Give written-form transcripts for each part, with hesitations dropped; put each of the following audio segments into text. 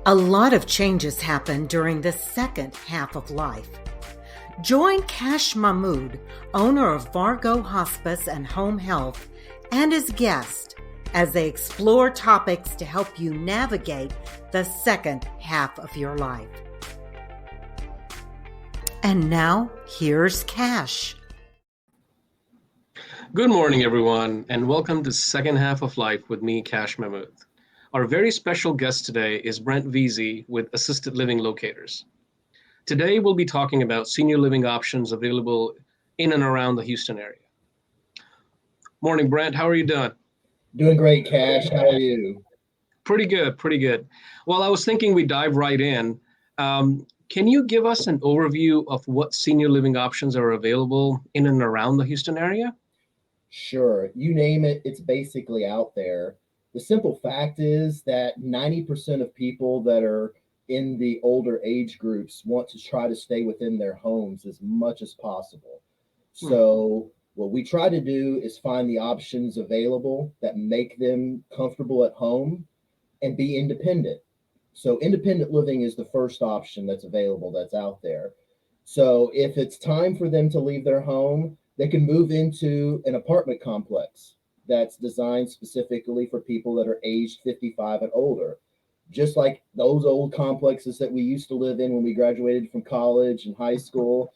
A lot of changes happen during the second half of life. Join Kash Mahmood, owner of Vargo Hospice and Home Health, and his guest as they explore topics to help you navigate the second half of your life. And now, here's Kash. Good morning, everyone, and welcome to Second Half of Life with me, Kash Mahmood. Our very special guest today is Brent Veazey with Assisted Living Locators. Today, we'll be talking about senior living options available in and around the Houston area. Morning, Brent. How are you doing? Doing great, Kash. How are you? Pretty good, pretty good. Well, I was thinking we'd dive right in. Can you give us an overview of what senior living options are available in and around the Houston area? Sure. You name it, it's basically out there. The simple fact is that 90% of people that are in the older age groups want to try to stay within their homes as much as possible. So, what we try to do is find the options available that make them comfortable at home and be independent. So, independent living is the first option that's available that's out there. So, if it's time for them to leave their home, they can move into an apartment complex that's designed specifically for people that are aged 55 and older. Just like those old complexes that we used to live in when we graduated from college and high school.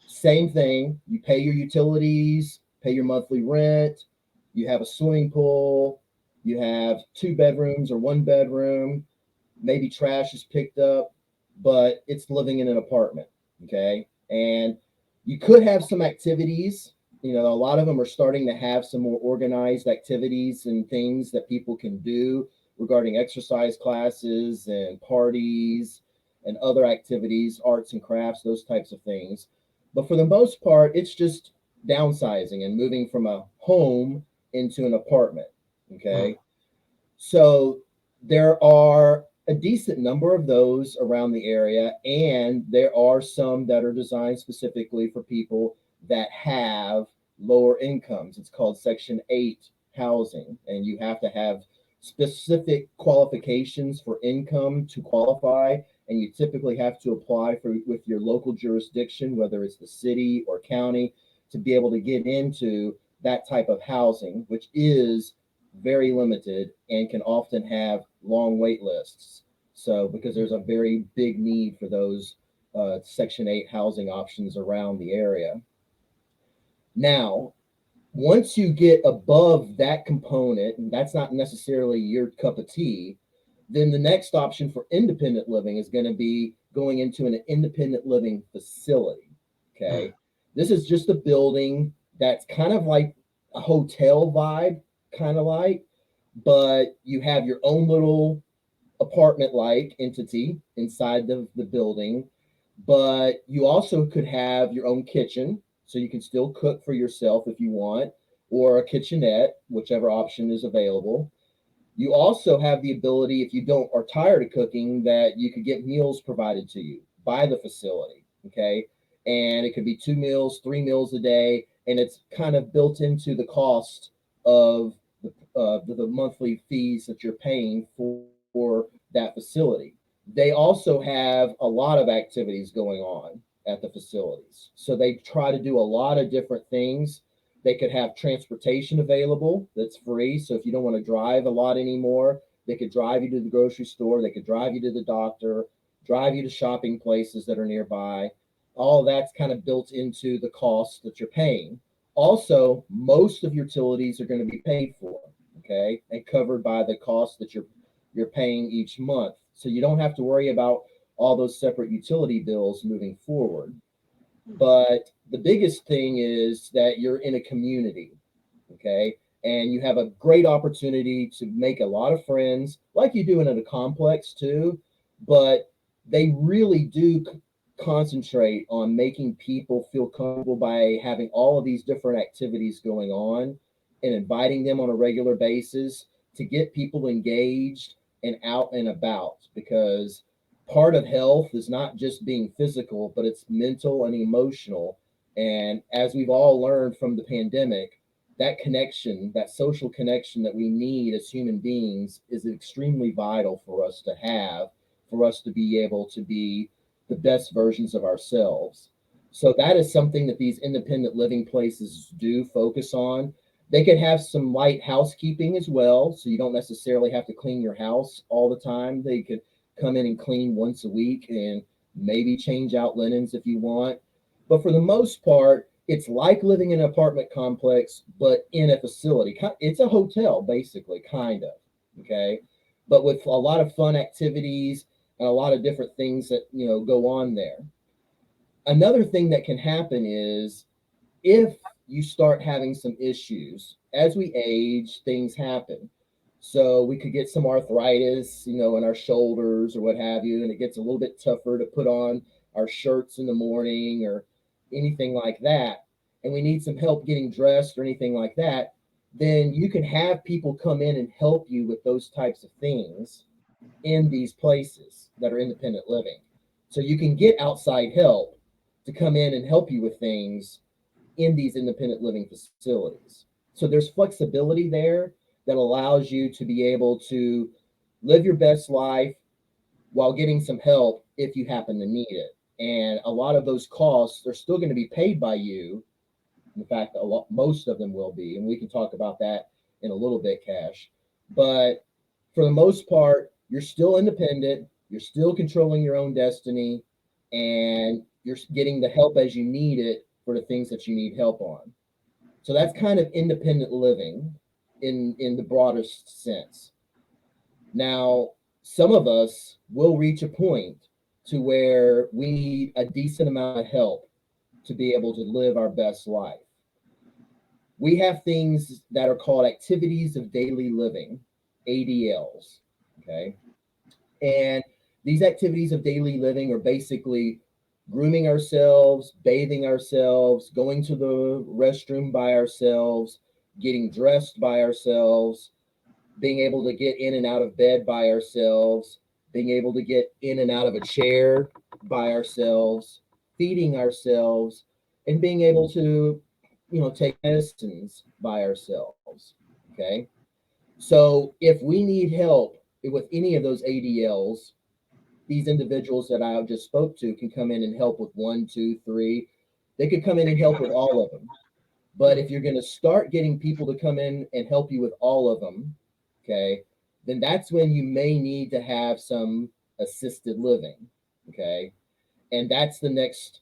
Same thing. You pay your utilities, pay your monthly rent, you have a swimming pool, you have two bedrooms or one bedroom, maybe trash is picked up, but it's living in an apartment. Okay. And you could have some activities. You know, a lot of them are starting to have some more organized activities and things that people can do regarding exercise classes and parties and other activities, arts and crafts, those types of things. But for the most part, it's just downsizing and moving from a home into an apartment. Okay. So there are a decent number of those around the area, and there are some that are designed specifically for people that have lower incomes. It's called Section 8 housing, and you have to have specific qualifications for income to qualify, and you typically have to apply for with your local jurisdiction, whether it's the city or county, to be able to get into that type of housing, which is very limited and can often have long wait lists. So, because there's a very big need for those Section 8 housing options around the area. Now, once you get above that component, and that's not necessarily your cup of tea, then the next option for independent living is going to be going into an independent living facility. Okay. This is just a building that's kind of like a hotel vibe, kind of like, but you have your own little apartment like entity inside the building, but you also could have your own kitchen. So you can still cook for yourself if you want, or a kitchenette, whichever option is available. You also have the ability, if you don't are tired of cooking, that you could get meals provided to you by the facility. Okay. And it could be 2 meals, 3 meals a day. And it's kind of built into the cost of the monthly fees that you're paying for that facility. They also have a lot of activities going on at the facilities. So they try to do a lot of different things. They could have transportation available that's free. So if you don't want to drive a lot anymore, they could drive you to the grocery store, they could drive you to the doctor, drive you to shopping places that are nearby. All that's kind of built into the cost that you're paying. Also, most of your utilities are going to be paid for, okay, and covered by the cost that you're paying each month. So you don't have to worry about all those separate utility bills moving forward. But the biggest thing is that you're in a community, okay, and you have a great opportunity to make a lot of friends, like you do in a complex too. But they really do concentrate on making people feel comfortable by having all of these different activities going on and inviting them on a regular basis to get people engaged and out and about, because part of health is not just being physical, but it's mental and emotional. And as we've all learned from the pandemic, that connection, that social connection that we need as human beings, is extremely vital for us to have for us to be able to be the best versions of ourselves. So that is something that these independent living places do focus on. They could have some light housekeeping as well, so you don't necessarily have to clean your house all the time. They could come in and clean once a week and maybe change out linens if you want. But for the most part, it's like living in an apartment complex, but in a facility. It's a hotel, basically, kind of. Okay. But with a lot of fun activities and a lot of different things that, go on there. Another thing that can happen is if you start having some issues as we age, things happen. So we could get some arthritis, in our shoulders or what have you, and it gets a little bit tougher to put on our shirts in the morning or anything like that. And we need some help getting dressed or anything like that. Then you can have people come in and help you with those types of things in these places that are independent living. So you can get outside help to come in and help you with things in these independent living facilities. So there's flexibility there that allows you to be able to live your best life while getting some help if you happen to need it. And a lot of those costs are still going to be paid by you. In fact, most of them will be, and we can talk about that in a little bit, Cash. But for the most part, you're still independent, you're still controlling your own destiny, and you're getting the help as you need it for the things that you need help on. So that's kind of independent living in the broadest sense. Now, some of us will reach a point to where we need a decent amount of help to be able to live our best life. We have things that are called activities of daily living, ADLs. Okay. And these activities of daily living are basically grooming ourselves, bathing ourselves, going to the restroom by ourselves, getting dressed by ourselves, being able to get in and out of bed by ourselves, being able to get in and out of a chair by ourselves, feeding ourselves, and being able to, take medicines by ourselves. Okay. So if we need help with any of those ADLs, these individuals that I just spoke to can come in and help with one, two, three. They could come in and help with all of them. But if you're going to start getting people to come in and help you with all of them, okay, then that's when you may need to have some assisted living. Okay. And that's the next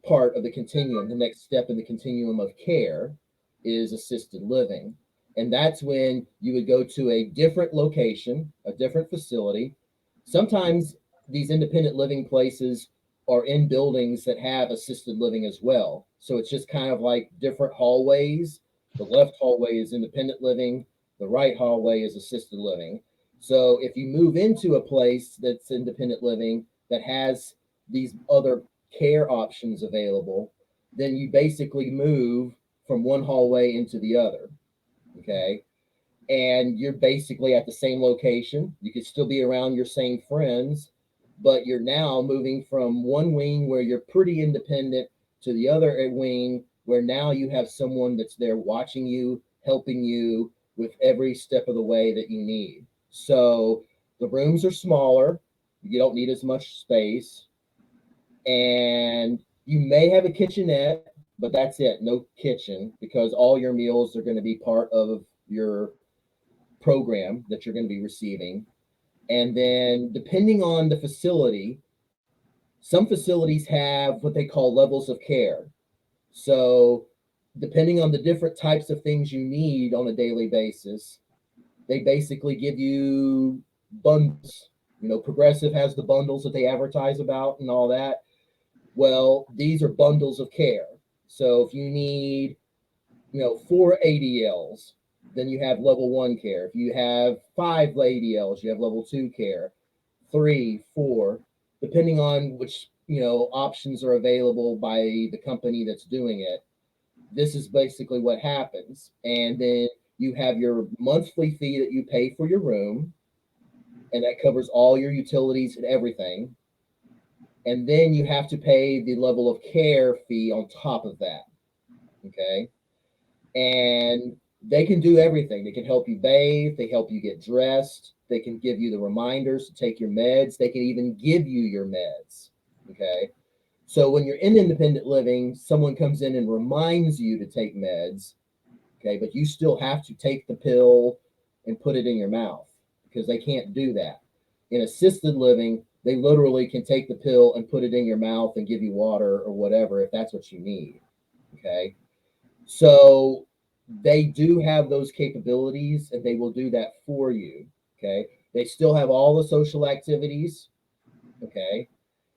part of the continuum. The next step in the continuum of care is assisted living. And that's when you would go to a different location, a different facility. Sometimes these independent living places are in buildings that have assisted living as well. So it's just kind of like different hallways. The left hallway is independent living, the right hallway is assisted living. So if you move into a place that's independent living that has these other care options available, then you basically move from one hallway into the other. Okay. And you're basically at the same location. You could still be around your same friends, but you're now moving from one wing where you're pretty independent to the other wing where now you have someone that's there watching you, helping you with every step of the way that you need. So the rooms are smaller. You don't need as much space. And you may have a kitchenette, but that's it. No kitchen, because all your meals are going to be part of your program that you're going to be receiving. And then, depending on the facility, some facilities have what they call levels of care. So, depending on the different types of things you need on a daily basis, they basically give you bundles. Progressive has the bundles that they advertise about and all that. Well, these are bundles of care. So, if you need, 4 ADLs, then you have level one care. If you have 5 ADLs, you have level two care, 3, 4, depending on which, options are available by the company that's doing it. This is basically what happens. And then you have your monthly fee that you pay for your room, and that covers all your utilities and everything. And then you have to pay the level of care fee on top of that. Okay. And they can do everything. They can help you bathe, they help you get dressed, They can give you the reminders to take your meds. They can even give you your meds. Okay. So when you're in independent living, someone comes in and reminds you to take meds. Okay. But you still have to take the pill and put it in your mouth because they can't do that. In assisted living, they literally can take the pill and put it in your mouth and give you water or whatever if that's what you need. Okay. So they do have those capabilities and they will do that for you. Okay. They still have all the social activities. Okay.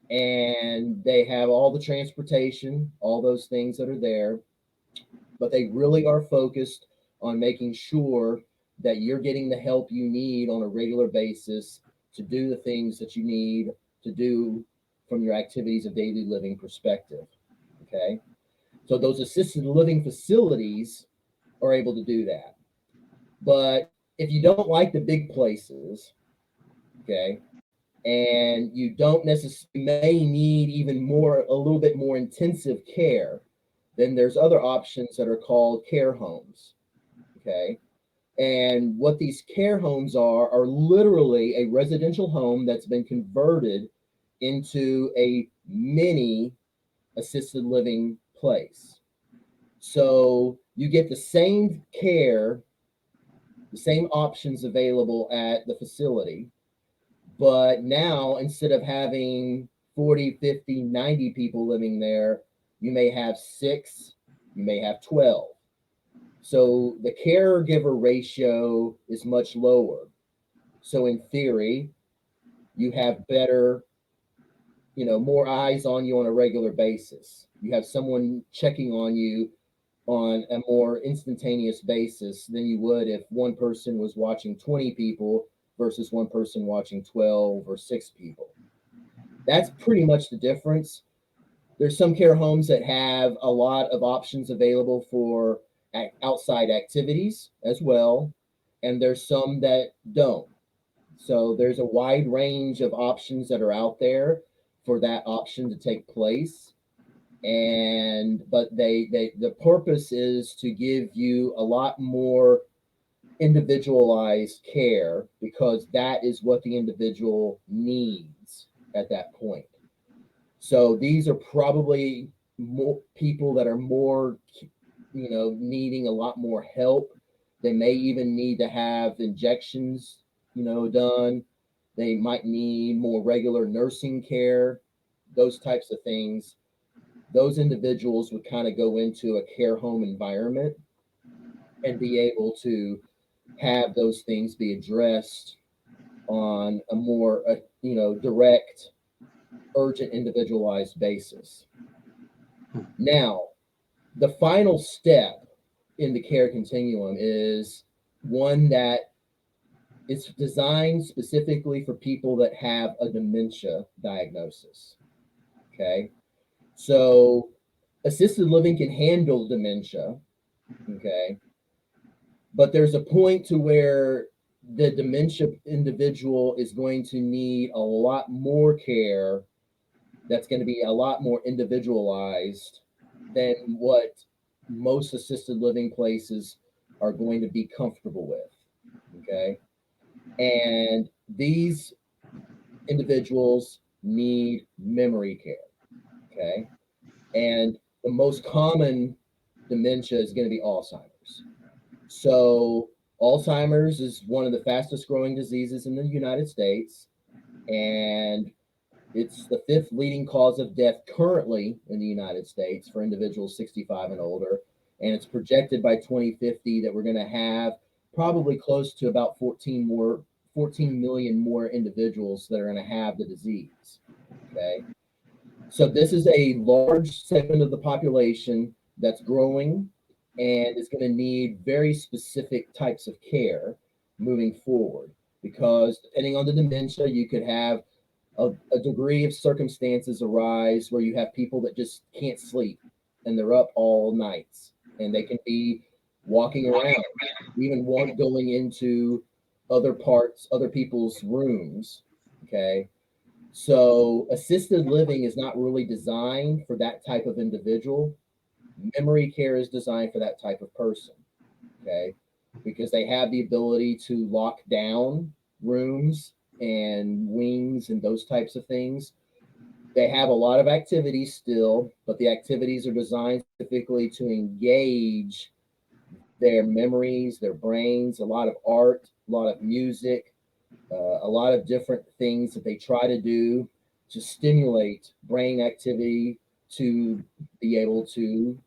And they have all the transportation, all those things that are there. But they really are focused on making sure that you're getting the help you need on a regular basis to do the things that you need to do from your activities of daily living perspective. Okay. So those assisted living facilities are able to do that. But if you don't like the big places, okay, and you don't necessarily may need even more, a little bit more intensive care, then there's other options that are called care homes. Okay. And what these care homes are literally a residential home that's been converted into a mini assisted living place. So you get the same care, the same options available at the facility, but now instead of having 40, 50, 90 people living there, you may have 6, you may have 12. So the caregiver ratio is much lower. So in theory, you have better, more eyes on you on a regular basis. You have someone checking on you on a more instantaneous basis than you would if one person was watching 20 people versus one person watching 12 or 6 people. That's pretty much the difference. There's some care homes that have a lot of options available for outside activities as well, and there's some that don't. So there's a wide range of options that are out there for that option to take place. And but they the purpose is to give you a lot more individualized care because that is what the individual needs at that point. So these are probably more people that are more, needing a lot more help. They may even need to have injections, done. They might need more regular nursing care, those types of things. Those individuals would kind of go into a care home environment and be able to have those things be addressed on a more, direct, urgent, individualized basis. Now, the final step in the care continuum is one that is designed specifically for people that have a dementia diagnosis. Okay. So assisted living can handle dementia. Okay. But there's a point to where the dementia individual is going to need a lot more care that's going to be a lot more individualized than what most assisted living places are going to be comfortable with. Okay. And these individuals need memory care. Okay. And the most common dementia is going to be Alzheimer's. So, Alzheimer's is one of the fastest growing diseases in the United States. And it's the 5th leading cause of death currently in the United States for individuals 65 and older. And it's projected by 2050 that we're going to have probably close to about 14 million more individuals that are going to have the disease. Okay. So this is a large segment of the population that's growing and is going to need very specific types of care moving forward because depending on the dementia, you could have a degree of circumstances arise where you have people that just can't sleep and they're up all nights and they can be walking around, even going into other people's rooms. Okay. So assisted living is not really designed for that type of individual. Memory care is designed for that type of person. Okay. Because they have the ability to lock down rooms and wings and those types of things. They have a lot of activities still, but the activities are designed specifically to engage their memories, their brains, a lot of art, a lot of music, a lot of different things that they try to do to stimulate brain activity to be able to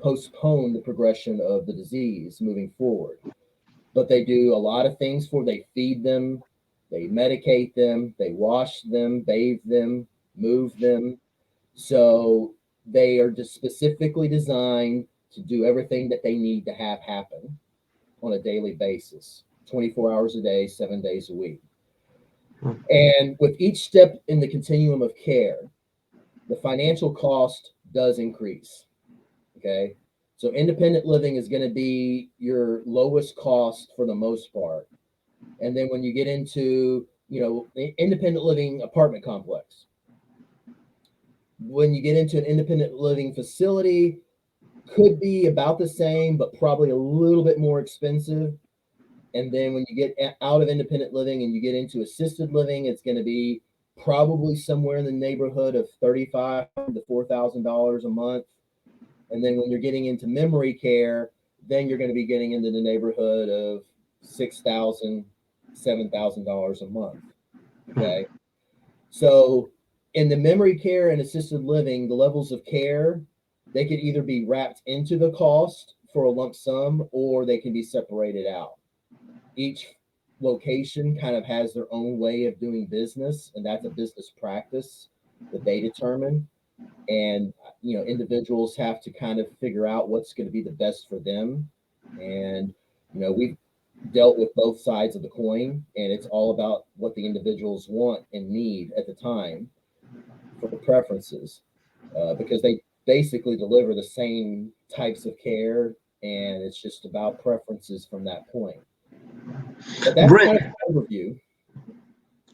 postpone the progression of the disease moving forward. But they do a lot of things they feed them, they medicate them, they wash them, bathe them, move them. So they are just specifically designed to do everything that they need to have happen on a daily basis, 24 hours a day, 7 days a week. And with each step in the continuum of care, the financial cost does increase. Okay. So independent living is going to be your lowest cost for the most part. And then when you get into, the independent living apartment complex, when you get into an independent living facility, could be about the same, but probably a little bit more expensive. And then when you get out of independent living and you get into assisted living, it's going to be probably somewhere in the neighborhood of $3,500 to $4,000 a month. And then when you're getting into memory care, then you're going to be getting into the neighborhood of $6,000, $7,000 a month. Okay. So in the memory care and assisted living, the levels of care, they could either be wrapped into the cost for a lump sum or they can be separated out. Each location kind of has their own way of doing business, and that's a business practice that they determine. And individuals have to kind of figure out what's going to be the best for them. And we've dealt with both sides of the coin, and it's all about what the individuals want and need at the time for preferences, because they basically deliver the same types of care, and it's just about preferences from that point. But that's Brent, kind of an overview.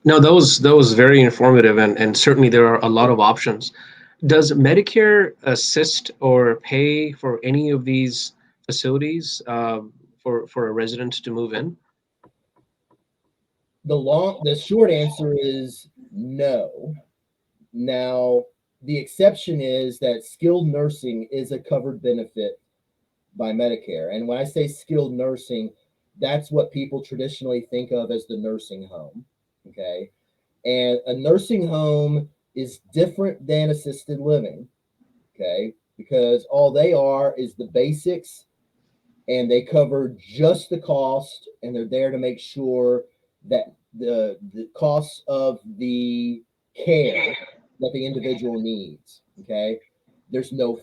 no, that was very informative, and certainly there are a lot of options. Does Medicare assist or pay for any of these facilities for a resident to move in? The short answer is no. Now, the exception is that skilled nursing is a covered benefit by Medicare. And when I say skilled nursing, that's what people traditionally think of as the nursing home. Okay. And a nursing home is different than assisted living. Okay. Because all they are is the basics, and they cover just the cost, and they're there to make sure that the costs of the care that the individual needs. Okay. There's no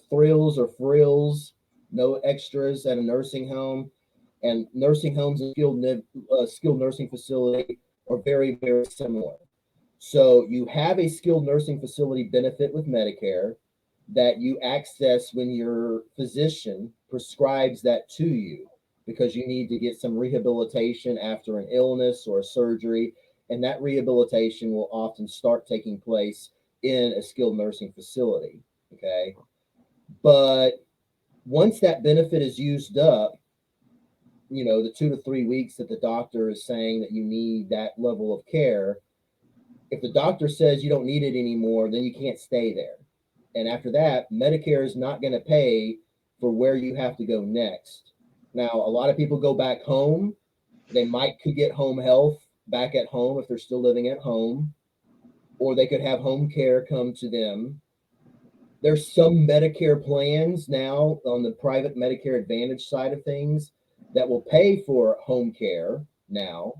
thrills or frills, no extras at a nursing home. And nursing homes and skilled nursing facility are very, very similar. So you have a skilled nursing facility benefit with Medicare that you access when your physician prescribes that to you because you need to get some rehabilitation after an illness or a surgery. And that rehabilitation will often start taking place in a skilled nursing facility. Okay. But once that benefit is used up, the 2 to 3 weeks that the doctor is saying that you need that level of care, if the doctor says you don't need it anymore, then you can't stay there. And after that, Medicare is not going to pay for where you have to go next. Now, a lot of people go back home. They could get home health back at home if they're still living at home, or they could have home care come to them. There's some Medicare plans now on the private Medicare Advantage side of things that will pay for home care now,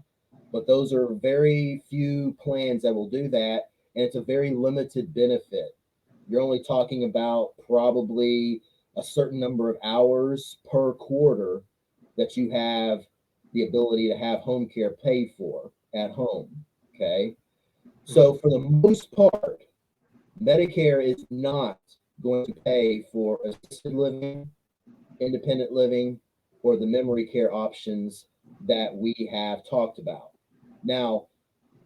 but those are very few plans that will do that, and it's a very limited benefit. You're only talking about probably a certain number of hours per quarter that you have the ability to have home care paid for at home. Okay. So for the most part, Medicare is not going to pay for assisted living, independent living, or the memory care options that we have talked about. Now,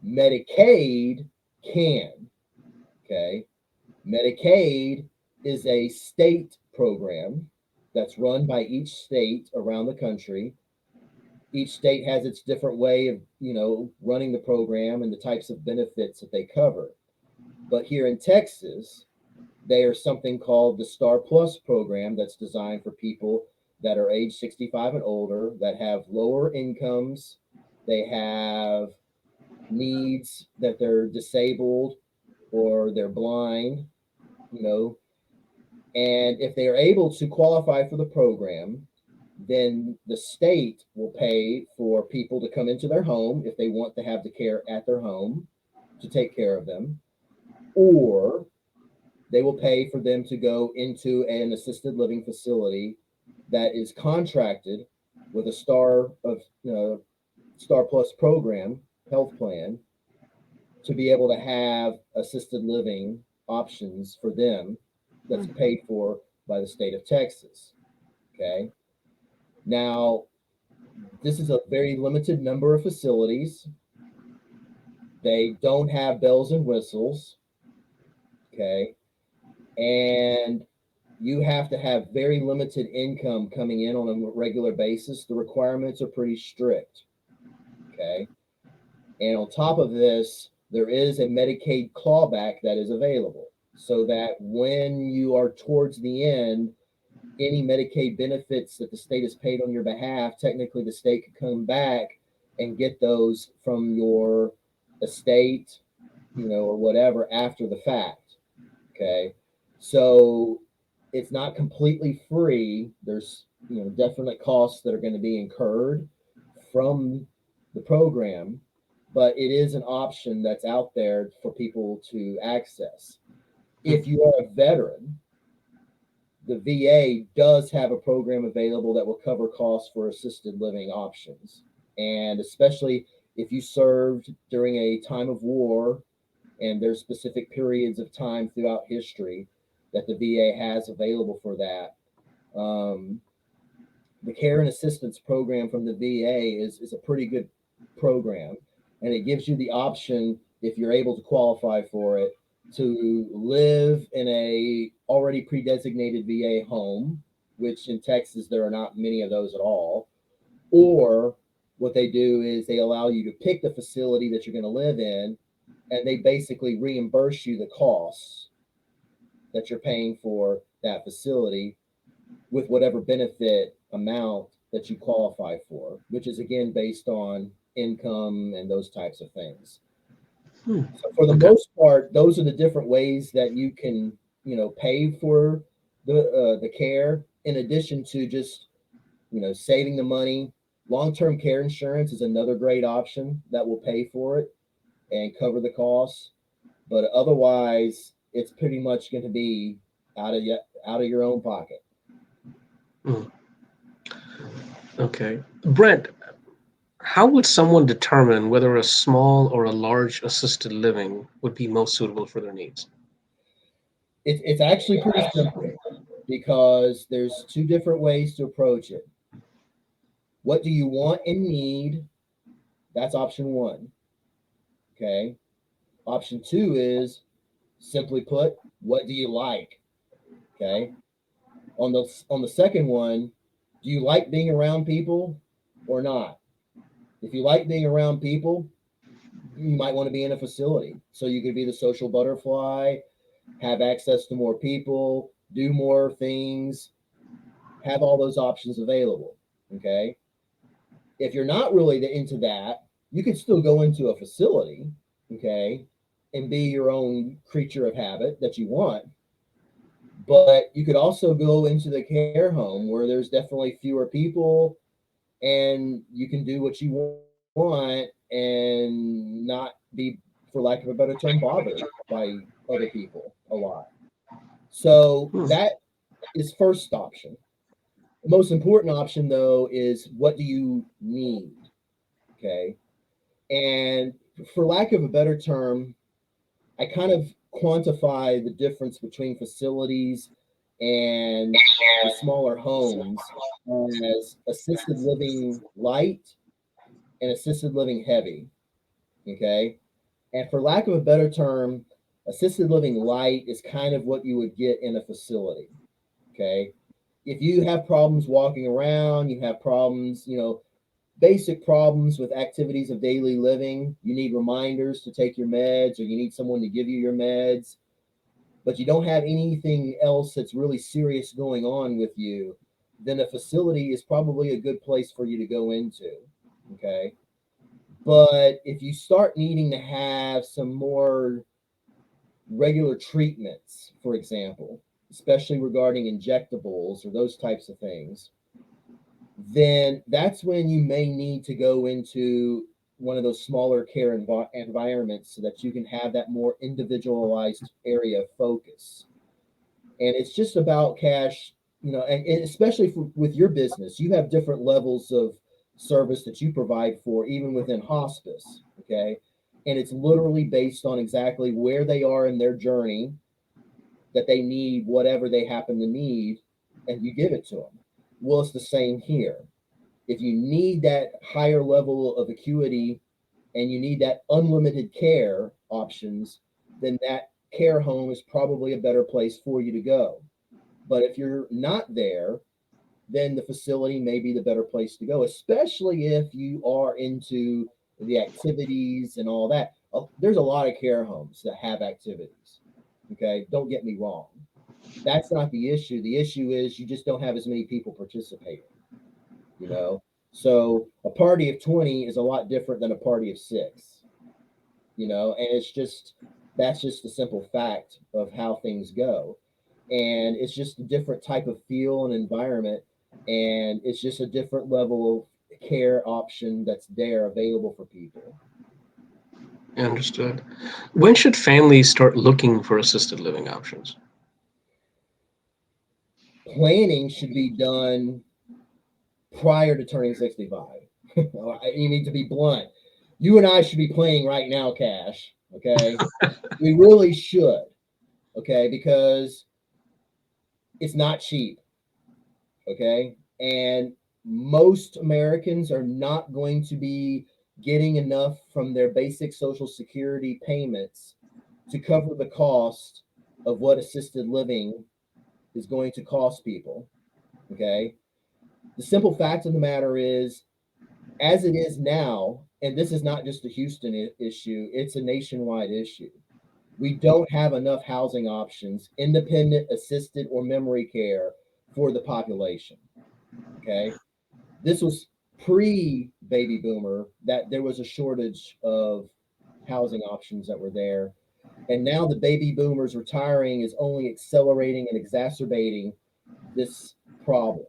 Medicaid can. Okay. Medicaid is a state program that's run by each state around the country, Each state has its different way of, running the program and the types of benefits that they cover. But here in Texas, they are something called the Star Plus program that's designed for people that are age 65 and older, that have lower incomes, they have needs, that they're disabled or they're blind, you know, and if they are able to qualify for the program, then the state will pay for people to come into their home if they want to have the care at their home to take care of them, or they will pay for them to go into an assisted living facility that is contracted with a Star Plus program health plan to be able to have assisted living options for them that's paid for by the state of Texas. Okay. Now, this is a very limited number of facilities. They don't have bells and whistles. Okay. And you have to have very limited income coming in on a regular basis. The requirements are pretty strict. Okay. And on top of this, there is a Medicaid clawback that is available so that when you are towards the end, any Medicaid benefits that the state has paid on your behalf, technically the state could come back and get those from your estate, or whatever after the fact. Okay. So it's not completely free. There's, definite costs that are going to be incurred from the program, but it is an option that's out there for people to access. If you are a veteran, the VA does have a program available that will cover costs for assisted living options. And especially if you served during a time of war, and there's specific periods of time throughout history that the VA has available for that. The Care and Assistance Program from the VA is a pretty good program, and it gives you the option, if you're able to qualify for it, to live in a already pre-designated VA home, which in Texas there are not many of those at all. Or what they do is they allow you to pick the facility that you're going to live in, and they basically reimburse you the costs that you're paying for that facility with whatever benefit amount that you qualify for, which is again based on income and those types of things. So for the most part, those are the different ways that you can, pay for the care. In addition to just, saving the money, long-term care insurance is another great option that will pay for it and cover the costs. But otherwise, it's pretty much going to be out of your own pocket. Okay, Brent, how would someone determine whether a small or a large assisted living would be most suitable for their needs? It's actually pretty simple because there's two different ways to approach it. What do you want and need? That's option one. Okay. Option two is, simply put, what do you like? Okay. On the second one, do you like being around people or not? If you like being around people, you might want to be in a facility so you could be the social butterfly, have access to more people, do more things, have all those options available. Okay. If you're not really into that, you could still go into a facility, okay, and be your own creature of habit that you want. But you could also go into the care home where there's definitely fewer people and you can do what you want and not be, for lack of a better term, bothered by other people a lot. So that is first option. The most important option, though, is what do you need? Okay. And for lack of a better term, I kind of quantify the difference between facilities and the smaller homes as assisted living light and assisted living heavy. Okay. And for lack of a better term, assisted living light is kind of what you would get in a facility. Okay. If you have problems walking around, you have problems, basic problems with activities of daily living. You need reminders to take your meds, or you need someone to give you your meds, but you don't have anything else that's really serious going on with you, then a facility is probably a good place for you to go into. Okay. But if you start needing to have some more regular treatments, for example, especially regarding injectables or those types of things, then that's when you may need to go into one of those smaller care environments so that you can have that more individualized area of focus. And it's just about cash, and especially with your business, you have different levels of service that you provide for, even within hospice. Okay. And it's literally based on exactly where they are in their journey, that they need whatever they happen to need, and you give it to them. Well, it's the same here. If you need that higher level of acuity and you need that unlimited care options, then that care home is probably a better place for you to go. But if you're not there, then the facility may be the better place to go, especially if you are into the activities and all that. There's a lot of care homes that have activities. Okay, don't get me wrong. That's not the issue. The issue is you just don't have as many people participating, you know? So a party of 20 is a lot different than a party of six, and that's just the simple fact of how things go. And it's just a different type of feel and environment, and it's just a different level of care option that's there available for people. Understood. When should families start looking for assisted living options? Planning should be done prior to turning 65. You need to be blunt. You and I should be planning right now, Cash. Okay. We really should. Okay. Because it's not cheap. Okay. And most Americans are not going to be getting enough from their basic Social Security payments to cover the cost of what assisted living is going to cost people. Okay. The simple fact of the matter is, as it is now, and this is not just a Houston issue, it's a nationwide issue. We don't have enough housing options, independent, assisted, or memory care for the population. Okay. This was pre baby boomer that there was a shortage of housing options that were there. And now the baby boomers retiring is only accelerating and exacerbating this problem.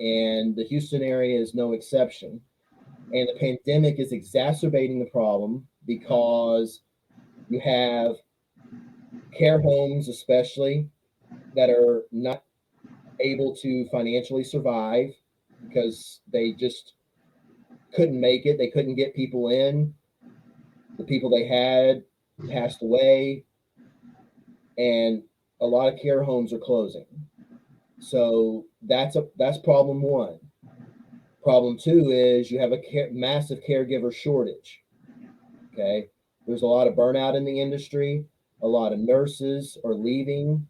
And the Houston area is no exception. And the pandemic is exacerbating the problem because you have care homes, especially, that are not able to financially survive because they just couldn't make it. They couldn't get people in. The people they had passed away, and a lot of care homes are closing. So that's problem one. Problem two is you have a massive caregiver shortage. Okay, there's a lot of burnout in the industry. A lot of nurses are leaving,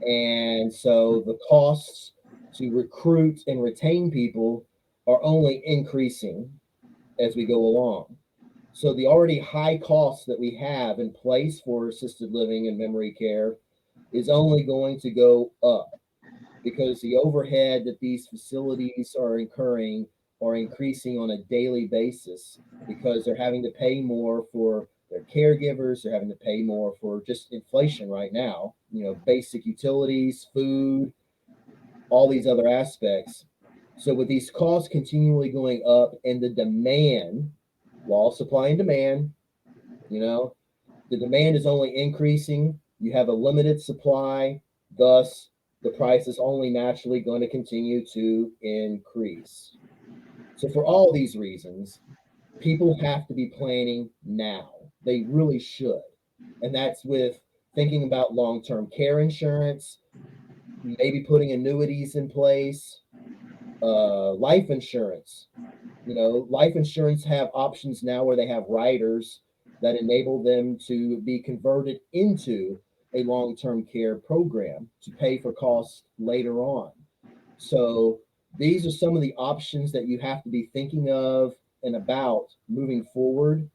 and so the costs to recruit and retain people are only increasing as we go along. So the already high costs that we have in place for assisted living and memory care is only going to go up because the overhead that these facilities are incurring are increasing on a daily basis because they're having to pay more for their caregivers, they're having to pay more for just inflation right now, basic utilities, food, all these other aspects. So with these costs continually going up and the demand, law of supply and demand, you know, the demand is only increasing. You have a limited supply, thus the price is only naturally going to continue to increase. So for all these reasons, people have to be planning now. They really should. And that's with thinking about long-term care insurance, maybe putting annuities in place, life insurance. Life insurance have options now where they have riders that enable them to be converted into a long-term care program to pay for costs later on. So These are some of the options that you have to be thinking of and about moving forward.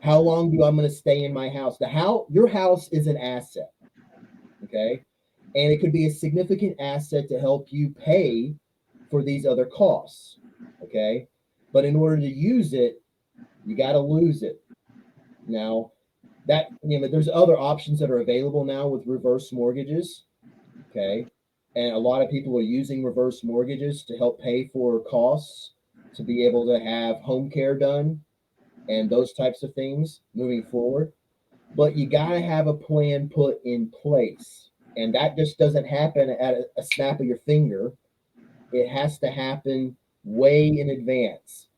How long do I'm going to stay in my house? Your house is an asset, okay? And it could be a significant asset to help you pay for these other costs, okay? But in order to use it, you got to lose it. Now, there's other options that are available now with reverse mortgages, okay? And a lot of people are using reverse mortgages to help pay for costs to be able to have home care done and those types of things moving forward. But you got to have a plan put in place. And that just doesn't happen at a snap of your finger. It has to happen way in advance.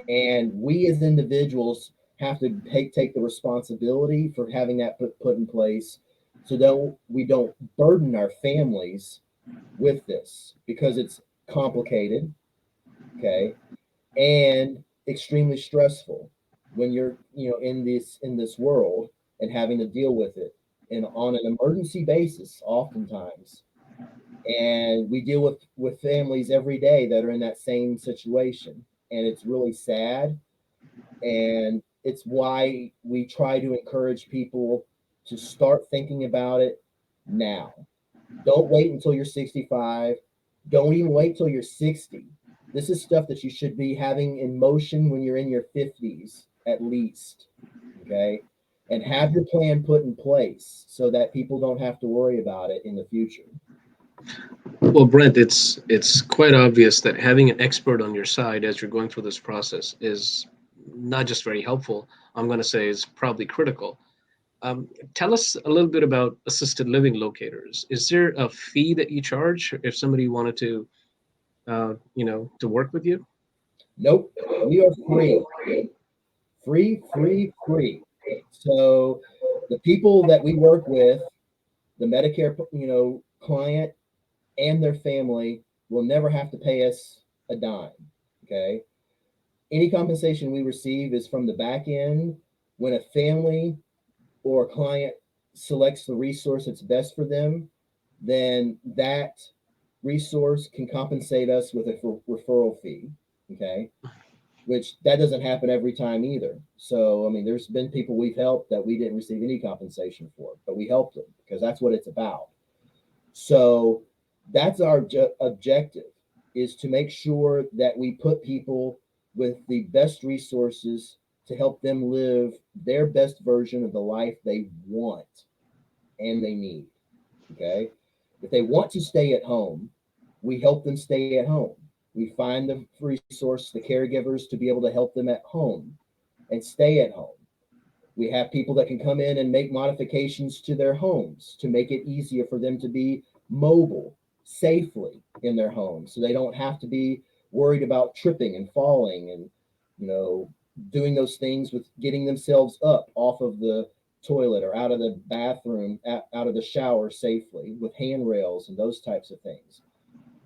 And we as individuals have to take the responsibility for having that put in place so that we don't burden our families with this because it's complicated, okay, and extremely stressful when you're in this world and having to deal with it and on an emergency basis oftentimes. And we deal with families every day that are in that same situation, and it's really sad. And it's why we try to encourage people to start thinking about it now. Don't wait until you're 65. Don't even wait till you're 60. This is stuff that you should be having in motion when you're in your 50s at least. Okay. And have your plan put in place so that people don't have to worry about it in the future. Well, Brent, it's quite obvious that having an expert on your side as you're going through this process is not just very helpful. I'm going to say is probably critical. Tell us a little bit about assisted living locators. Is there a fee that you charge if somebody wanted to, to work with you? Nope. We are free. Free, free, free. So the people that we work with, the Medicare, client and their family will never have to pay us a dime. Okay. Any compensation we receive is from the back end when a family or a client selects the resource that's best for them, then that resource can compensate us with a referral fee. Okay. Which that doesn't happen every time either. So, I mean, there's been people we've helped that we didn't receive any compensation for, but we helped them because that's what it's about. So that's our objective is to make sure that we put people with the best resources to help them live their best version of the life they want and they need. Okay. If they want to stay at home, we help them stay at home. We find the resource, the caregivers to be able to help them at home and stay at home. We have people that can come in and make modifications to their homes to make it easier for them to be mobile safely in their homes so they don't have to be worried about tripping and falling and, doing those things with getting themselves up off of the toilet or out of the bathroom, out of the shower safely with handrails and those types of things.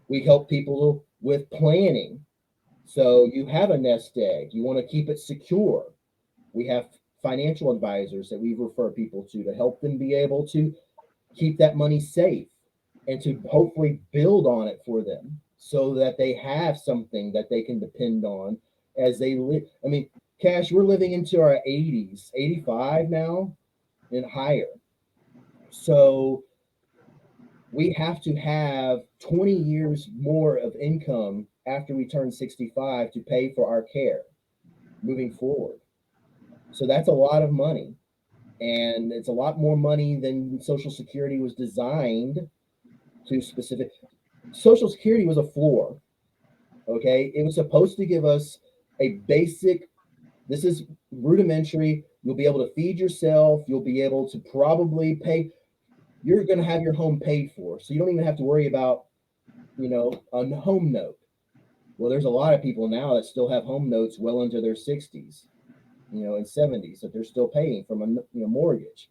We help people with planning. So you have a nest egg, you want to keep it secure. We have financial advisors that we refer people to help them be able to keep that money safe and to hopefully build on it for them so that they have something that they can depend on as they live. I mean, Cash, we're living into our 80s, 85 now and higher. So we have to have 20 years more of income after we turn 65 to pay for our care moving forward. So that's a lot of money. And it's a lot more money than Social Security was designed to specific. Social Security was a floor. Okay. It was supposed to give us a basic, this is rudimentary. You'll be able to feed yourself. You'll be able to probably pay. You're going to have your home paid for. So you don't even have to worry about, a home note. Well, there's a lot of people now that still have home notes well into their 60s, and 70s that they're still paying from a mortgage.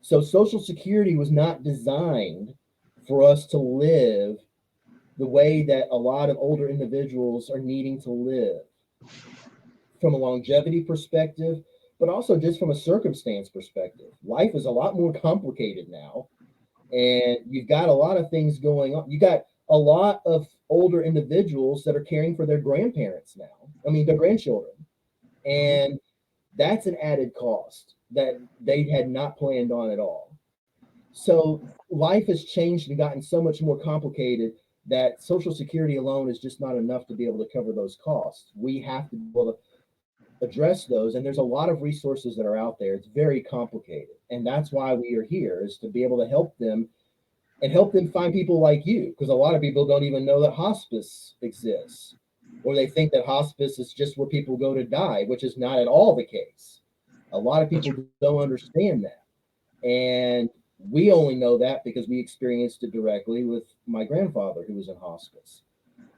So Social Security was not designed for us to live the way that a lot of older individuals are needing to live from a longevity perspective, but also just from a circumstance perspective. Life is a lot more complicated now, and you've got a lot of things going on. You got a lot of older individuals that are caring for their grandparents now. I mean, their grandchildren. Mhm. And that's an added cost that they had not planned on at all. So life has changed and gotten so much more complicated that Social Security alone is just not enough to be able to cover those costs. We have to be able to address those, and there's a lot of resources that are out there. It's very complicated, and that's why we are here, is to be able to help them and help them find people like you, because a lot of people don't even know that hospice exists, or they think that hospice is just where people go to die, which is not at all the case. A lot of That's people don't understand that, and we only know that because we experienced it directly with my grandfather who was in hospice.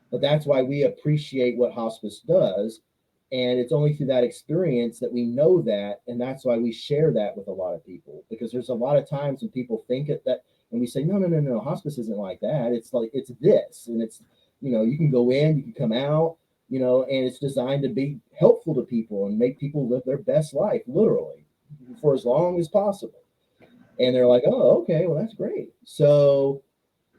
But that's why we appreciate what hospice does, and it's only through that experience that we know that, and that's why we share that with a lot of people, because there's a lot of times when people think it that, and we say, no, no, no, no, hospice isn't like that. It's like it's this, and it's, you can go in, you can come out, and it's designed to be helpful to people and make people live their best life, literally, for as long as possible. And they're like, oh, okay, well, that's great. So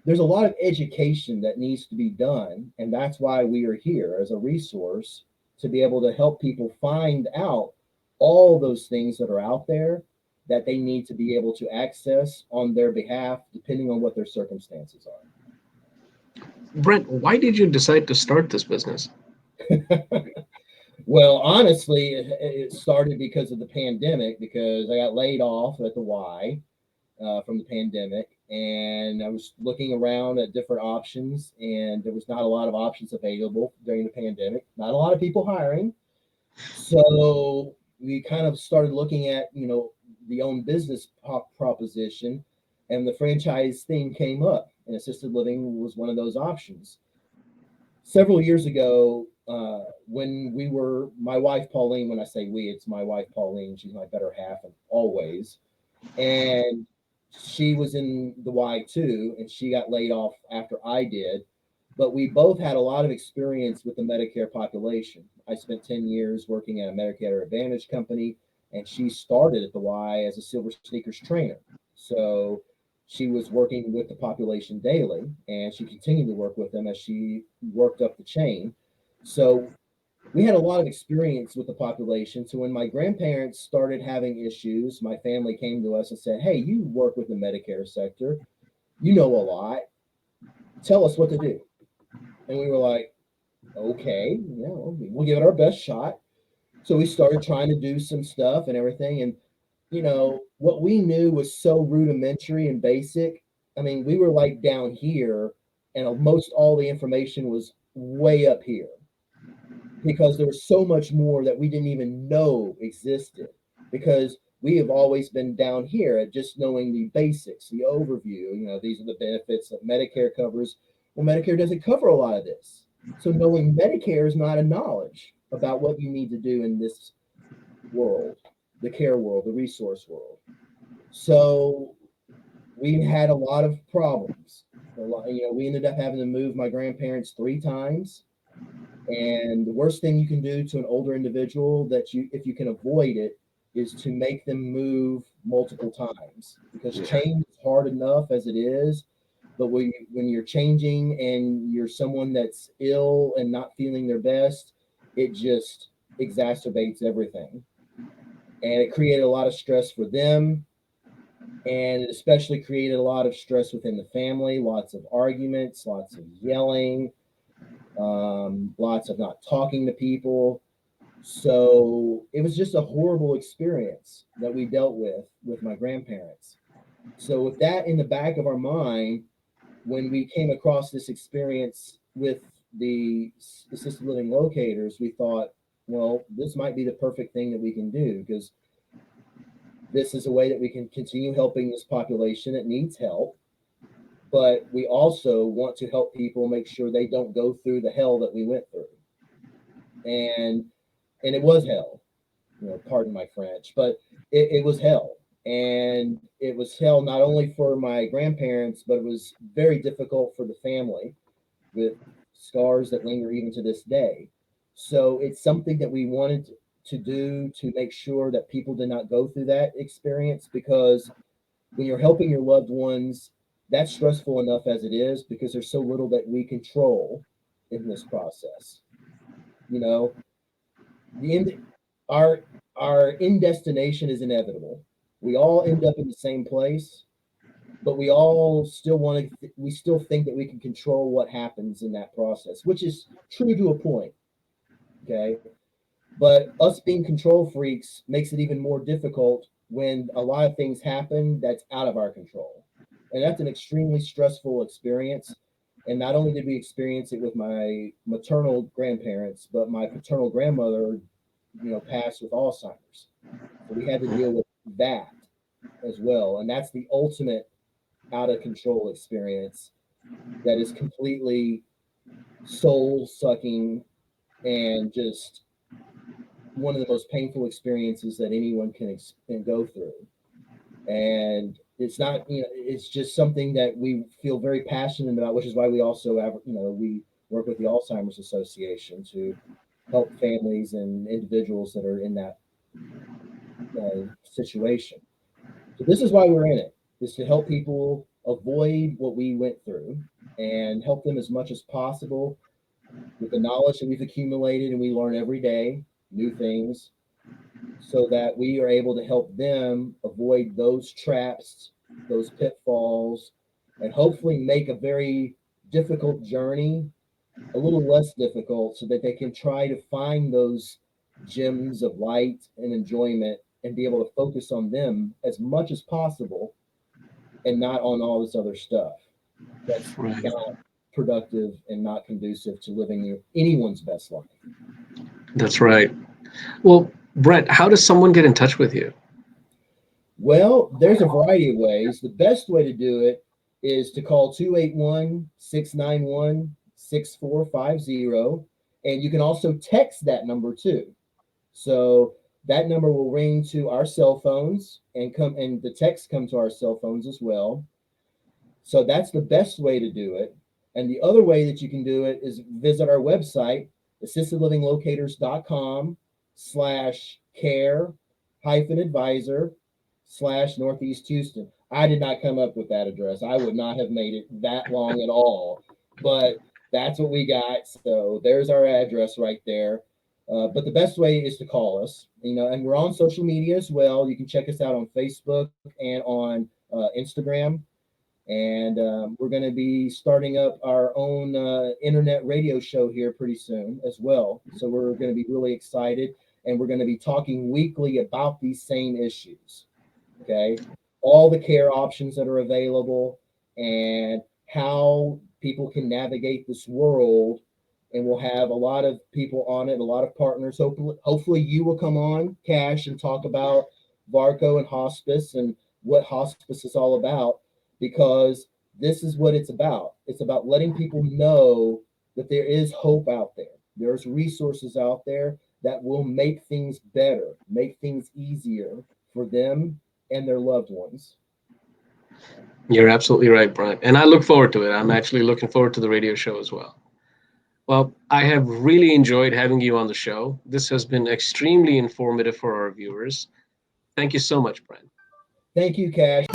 there's a lot of education that needs to be done, and that's why we are here as a resource to be able to help people find out all those things that are out there that they need to be able to access on their behalf, depending on what their circumstances Brent, why did you decide to start this business? are. Well, honestly, it started because of the pandemic, because I got laid off at the Y from the pandemic, and I was looking around at different options, and there was not a lot of options available during the pandemic. Not a lot of people hiring, so we kind of started looking at the own business proposition, and the franchise thing came up, and assisted living was one of those options. Several years ago, when we were my wife Pauline, when I say we, it's my wife Pauline. She's my better half, and always, and she was in the Y too, and she got laid off after I did. But we both had a lot of experience with the Medicare population. I spent 10 years working at a Medicare Advantage company, and she started at the Y as a Silver Sneakers trainer. So she was working with the population daily, and she continued to work with them as she worked up the chain. So we had a lot of experience with the population. So when my grandparents started having issues, my family came to us and said, hey, you work with the Medicare sector, you know a lot, tell us what to do. And we were like, okay, yeah, we'll give it our best shot. So we started trying to do some stuff and everything. And, what we knew was so rudimentary and basic. I mean, we were like down here, and most all the information was way up here, because there was so much more that we didn't even know existed, because we have always been down here at just knowing the basics, the overview. These are the benefits that Medicare covers. Well, Medicare doesn't cover a lot of this. So knowing Medicare is not a knowledge about what you need to do in this world, the care world, the resource world. So we had a lot of problems. We ended up having to move my grandparents 3 times, and the worst thing you can do to an older individual, that if you can avoid it, is to make them move multiple times, because Yeah. change is hard enough as it is. But when you're changing and you're someone that's ill and not feeling their best, it just exacerbates everything. And it created a lot of stress for them. And it especially created a lot of stress within the family, lots of arguments, lots of yelling, lots of not talking to people. So it was just a horrible experience that we dealt with my grandparents. So with that in the back of our mind, when we came across this experience with the assisted living locators, we thought, well, this might be the perfect thing that we can do, because this is a way that we can continue helping this population that needs help. But we also want to help people make sure they don't go through the hell that we went through. And it was hell, pardon my French, but it was hell. And it was hell not only for my grandparents, but it was very difficult for the family, with scars that linger even to this day. So it's something that we wanted to do to make sure that people did not go through that experience, because when you're helping your loved ones, that's stressful enough as it is because there's so little that we control in this process. You know, the end, our our end destination is inevitable. We all end up in the same place, but we all still we still think that we can control what happens in that process, which is true to a point. Okay. But us being control freaks makes it even more difficult when a lot of things happen that's out of our control. And that's an extremely stressful experience. And not only did we experience it with my maternal grandparents, but my paternal grandmother, passed with Alzheimer's. So we had to deal with that as well. And that's the ultimate out of control experience that is completely soul sucking and just one of the most painful experiences that anyone can go through. And it's not, it's just something that we feel very passionate about, which is why we also have, we work with the Alzheimer's Association to help families and individuals that are in that situation. So this is why we're in it, is to help people avoid what we went through and help them as much as possible with the knowledge that we've accumulated, and we learn every day new things so that we are able to help them avoid those traps, those pitfalls, and hopefully make a very difficult journey a little less difficult so that they can try to find those gems of light and enjoyment and be able to focus on them as much as possible and not on all this other stuff that's not productive and not conducive to living anyone's best life. That's right. Well, Brett, how does someone get in touch with you? Well, there's a variety of ways. The best way to do it is to call 281-691-6450. And you can also text that number too. So that number will ring to our cell phones and the text come to our cell phones as well. So that's the best way to do it. And the other way that you can do it is visit our website, assistedlivinglocators.com/care-advisor/Northeast Houston. I did not come up with that address. I would not have made it that long at all, but that's what we got. So there's our address right there. But the best way is to call us, and we're on social media as well. You can check us out on Facebook and on Instagram. And we're going to be starting up our own internet radio show here pretty soon as well. So we're going to be really excited, and we're going to be talking weekly about these same issues. Okay, all the care options that are available and how people can navigate this world. And we'll have a lot of people on it, a lot of partners. Hopefully you will come on, Cash, and talk about Varco and hospice and what hospice is all about, because this is what it's about. It's about letting people know that there is hope out there. There's resources out there that will make things better, make things easier for them and their loved ones. You're absolutely right, Brian. And I look forward to it. I'm actually looking forward to the radio show as well. Well, I have really enjoyed having you on the show. This has been extremely informative for our viewers. Thank you so much, Brian. Thank you, Cash.